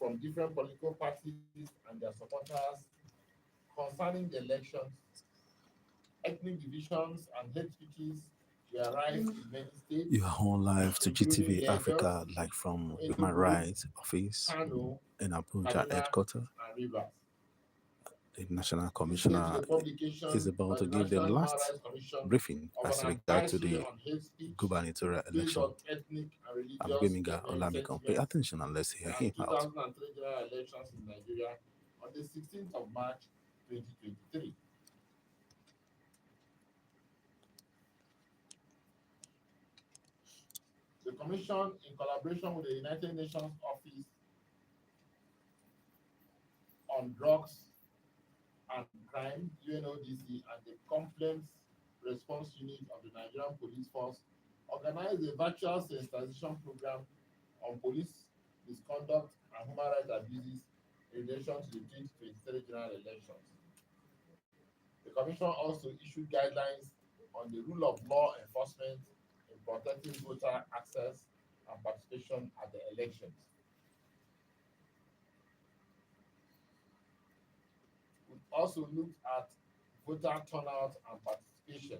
from different political parties and their supporters concerning the elections. Ethnic divisions and hate speeches were rife in many states, You are on live to including GTV Lagos, Africa, like from Human Enugu, Rights Office Kano, in Abuja Kaduna, headquarters. and Rivers. The National This led to Commissioner the is publication about by to the give the National Human last Rights Commission briefing of as an regard to advisory the on hate speech gubernatorial based election. on ethnic and I'm religious Gwemiga Olamikon. Pay sentiments attention and let's hear and him out. 2003 general elections in Nigeria on the 16th of March 2023. The Commission, in collaboration with the United Nations Office on Drugs and Crime, UNODC, and the Complaints Response Unit of the Nigerian Police Force, organized a virtual sensitization program on police misconduct and human rights abuses in relation to the 2023 general elections. The Commission also issued guidelines on the rule of law enforcement in protecting voter access and participation at the elections. We also looked at voter turnout and participation.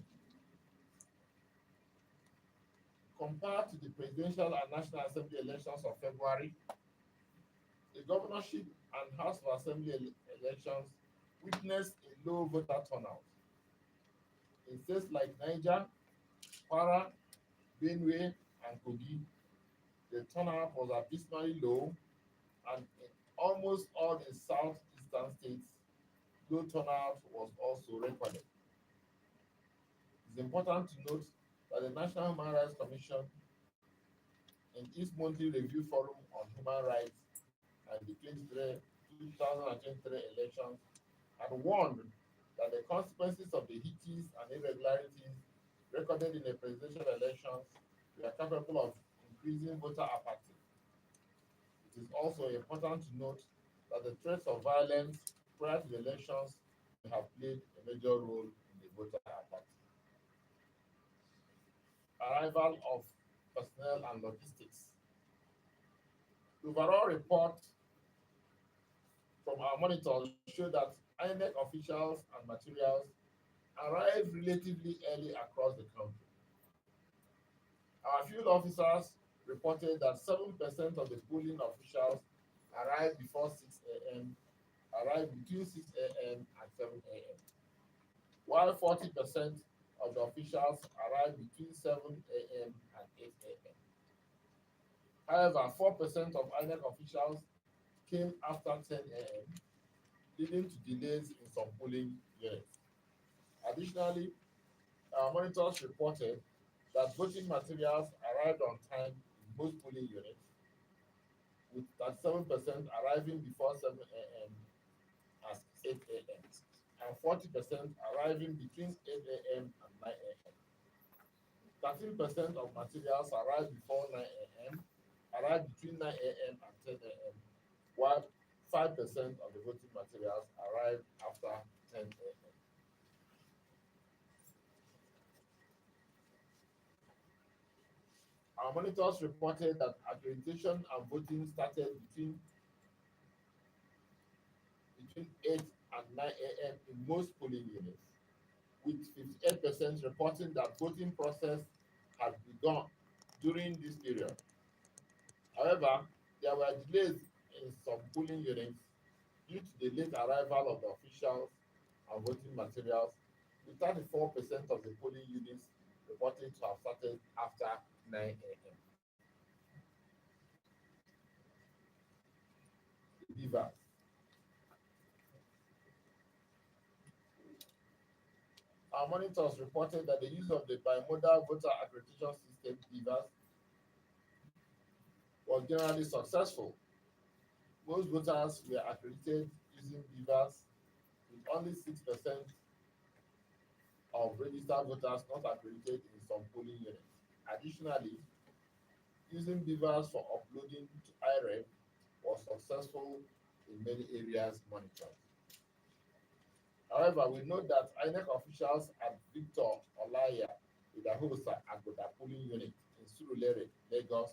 Compared to the presidential and National Assembly elections of February, the governorship and House of Assembly elections witnessed a low voter turnout. In states like Niger, Kwara, Benue, and Kogi, the turnout was abysmally low, and in almost all the southeastern states, low turnout was also recorded. It's important to note that the National Human Rights Commission, in its monthly review forum on human rights and the 2023 elections, had warned that the consequences of the hitches and irregularities recorded in the presidential elections were capable of increasing voter apathy. It is also important to note that the threats of violence prior to the elections may have played a major role in the voter apathy. Arrival of personnel and logistics. The overall report from our monitors showed that INEC officials and materials arrived relatively early across the country. Our field officers reported that 7% of the polling officials arrived before 6 a.m., arrived between 6 a.m. and 7 a.m., while 40% of the officials arrived between 7 a.m. and 8 a.m. However, 4% of INEC officials came after 10 a.m., leading to delays in some polling units. Additionally, our monitors reported that voting materials arrived on time in most polling units, with 37% arriving before 7 a.m. as 8 a.m. and 40% arriving between 8 a.m. and 9 a.m. 13% of materials arrived before 9 a.m., arrived between 9 a.m. and 10 a.m., while 5% of the voting materials arrived after 10 a.m. Our monitors reported that accreditation and voting started between 8 and 9 a.m. in most polling units, with 58% reporting that voting process had begun during this period. However, there were delays in some polling units due to the late arrival of the officials and voting materials, with 34% of the polling units reported to have started after 9 a.m. The beavers. Our monitors reported that the use of the bimodal voter accreditation system beavers was generally successful. Most voters were accredited using beavers, with only 6% of registered voters not accredited in some polling units. Additionally, using beavers for uploading to IREV was successful in many areas monitored. However, we note that INEC officials at Victor Olaya Idahosa Agoda polling unit in Surulere, Lagos,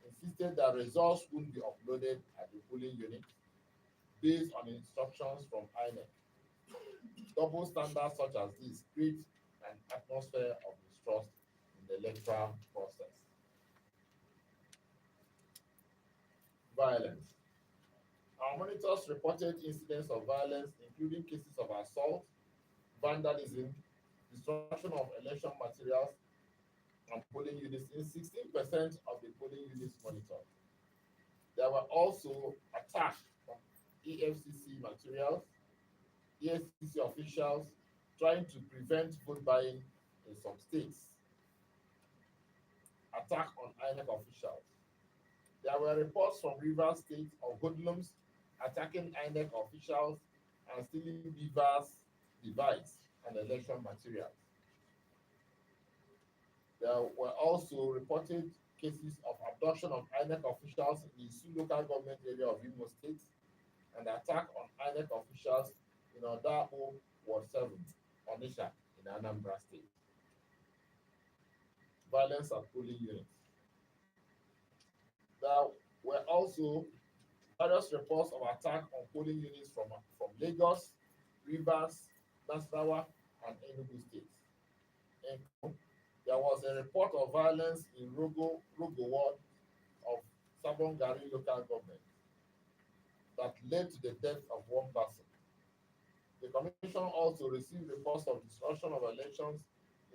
insisted that results wouldn't be uploaded at the polling based on instructions from INEC. Double standards such as this create an atmosphere of mistrust in the electoral process. Violence. Our monitors reported incidents of violence, including cases of assault, vandalism, destruction of election materials, and polling units in 16% of the polling units monitored. There were also attacks on EFCC materials, EFCC officials trying to prevent vote buying in some states, attack on INEC officials. There were reports from Rivers State of hoodlums attacking INEC officials and stealing beavers' device and election materials. There were also reported cases of abduction of INEC officials in the Isu local government area of Imo State and attack on INEC officials in Odao Ward 7, Onisha in Anambra State. Violence at polling units. There were also various reports of attack on polling units from Lagos, Rivers, Nasarawa, and Enugu states. And there was a report of violence in Rogo ward of Sabongari local government that led to the death of one person. The commission also received reports of destruction of elections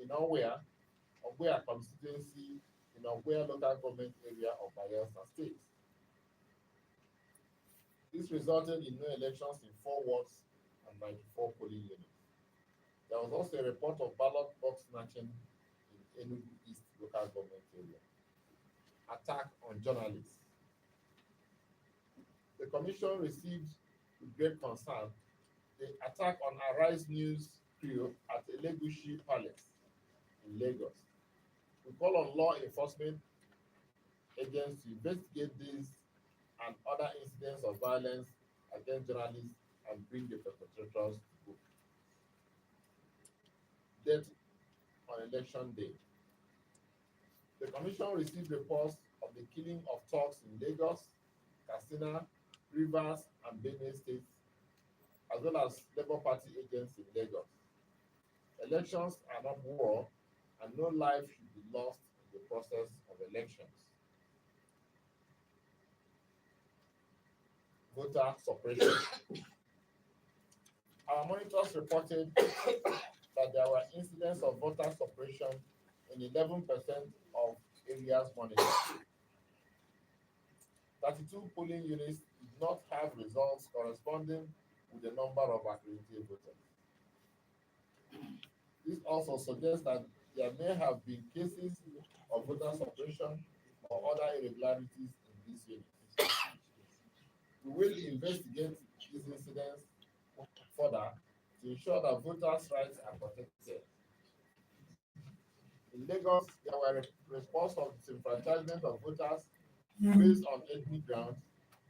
in Ogwea constituency in Ogwea local government area of Bayelsa State. This resulted in no elections in 4 wards and 94 polling units. There was also a report of ballot box snatching in Enugu East local government area. Attack on journalists. The commission received with great concern the attack on Arise News crew at Elegushi Palace in Lagos. We call on law enforcement agents to investigate these and other incidents of violence against journalists and bring the perpetrators to book. Death on election day. The commission received reports of the killing of thugs in Lagos, Katsina, Rivers, and Benue states, as well as Labour Party agents in Lagos. Elections are not war, and no life should be lost in the process of elections. Voter suppression. Our monitors reported that there were incidents of voter suppression in 11% of areas monitored. 32 polling units did not have results corresponding with the number of accredited voters. This also suggests that there may have been cases of voter suppression or other irregularities in these units. We will investigate these incidents further to ensure that voters' rights are protected. In Lagos, there were reports of disenfranchisement of voters based on ethnic grounds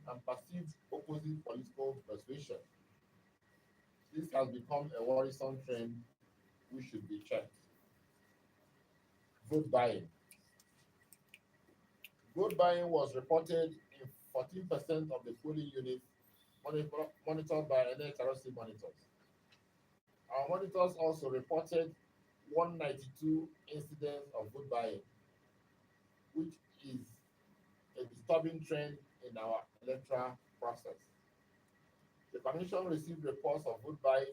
and perceived opposite political persuasion. This has become a worrisome trend which should be checked. Vote buying. Vote buying was reported in 14% of the polling units monitored by NHRC monitors. Our monitors also reported 192 incidents of vote buying, which is a disturbing trend in our electoral process. The commission received reports of vote buying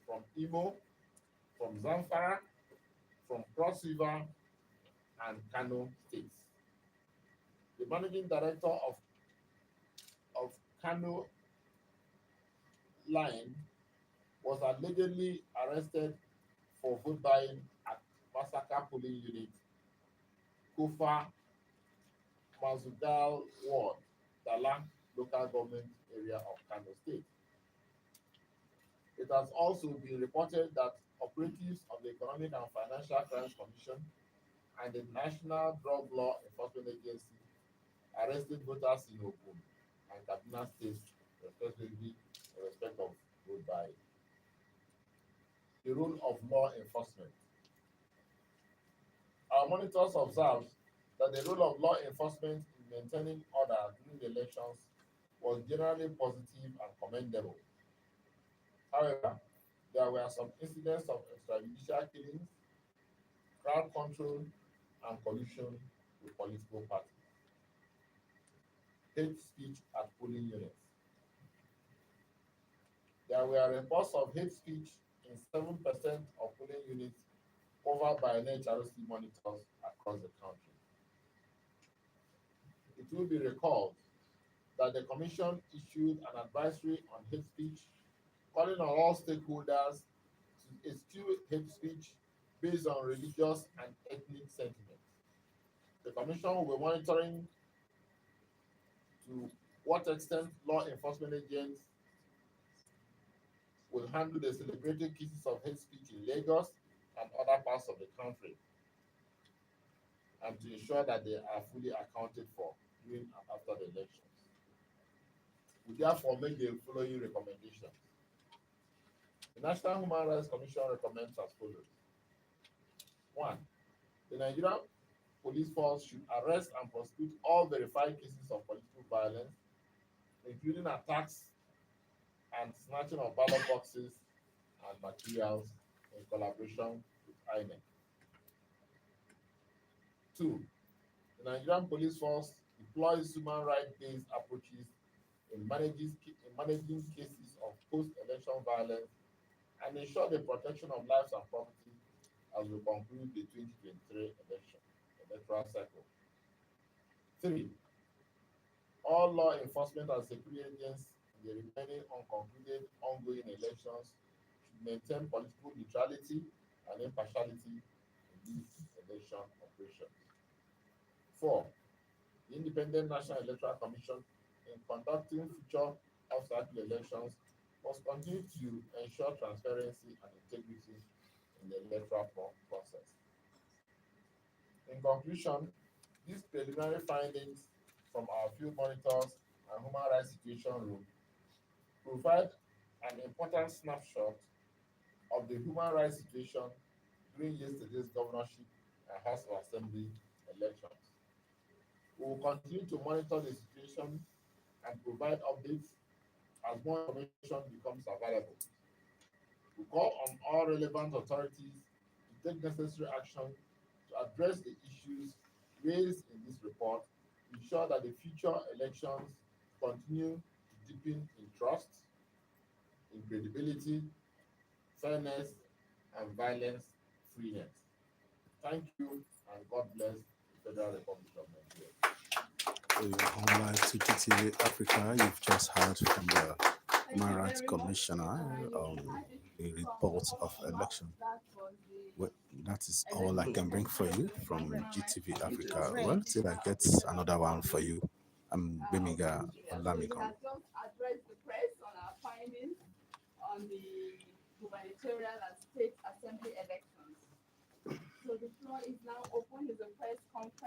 from Imo, from Zamfara, from Cross River, and Kano states. The managing director of Kano line was allegedly arrested for vote buying at Masaka polling unit, Kofa Mazugal Ward, Dala local government area of Kano State. It has also been reported that operatives of the Economic and Financial Crimes Commission and the National Drug Law Enforcement Agency arrested voters in Ogun and Kaduna states, respectively, in respect of vote buying. The role of law enforcement. Our monitors observed that the role of law enforcement in maintaining order during the elections was generally positive and commendable. However, there were some incidents of extrajudicial killings, crowd control, and collusion with political parties. Hate speech at polling units. There were reports of hate speech in 7% of polling units covered by NHRC monitors across the country. It will be recalled that the Commission issued an advisory on hate speech, calling on all stakeholders to eschew hate speech based on religious and ethnic sentiment. The Commission will be monitoring to what extent law enforcement agents will handle the celebrated cases of hate speech in Lagos and other parts of the country, and to ensure that they are fully accounted for during and after the elections. We therefore make the following recommendations. The National Human Rights Commission recommends as follows. 1. The Nigerian police force should arrest and prosecute all verified cases of political violence, including attacks and snatching of ballot boxes and materials in collaboration with INEC. 2. The Nigerian police force deploys human rights-based approaches in managing cases of post-election violence and ensure the protection of lives and property as we conclude the 2023 electoral cycle. 3. All law enforcement and security agents in the remaining unconcluded ongoing elections should maintain political neutrality and impartiality in these election operations. 4. The Independent National Electoral Commission, in conducting future off-cycle elections, must continue to ensure transparency and integrity in the electoral process. In conclusion, these preliminary findings from our field monitors and human rights situation room provide an important snapshot of the human rights situation during yesterday's governorship and House of Assembly elections. We will continue to monitor the situation and provide updates as more information becomes available. We call on all relevant authorities to take necessary action to address the issues raised in this report to ensure that the future elections continue to deepen in trust, in credibility, fairness, and violence freeness. Thank you, and God bless the Federal Republic of Nigeria. Online to GTV Africa, you've just heard from the Human Rights Commissioner the report of election. Well, that is all I can bring for you from GTV Africa. Well, till I get another one for you, I'm Bemiga Olamikon. Has just addressed the press on our findings on the gubernatorial and state assembly elections. So the floor is now open. It's a press conference.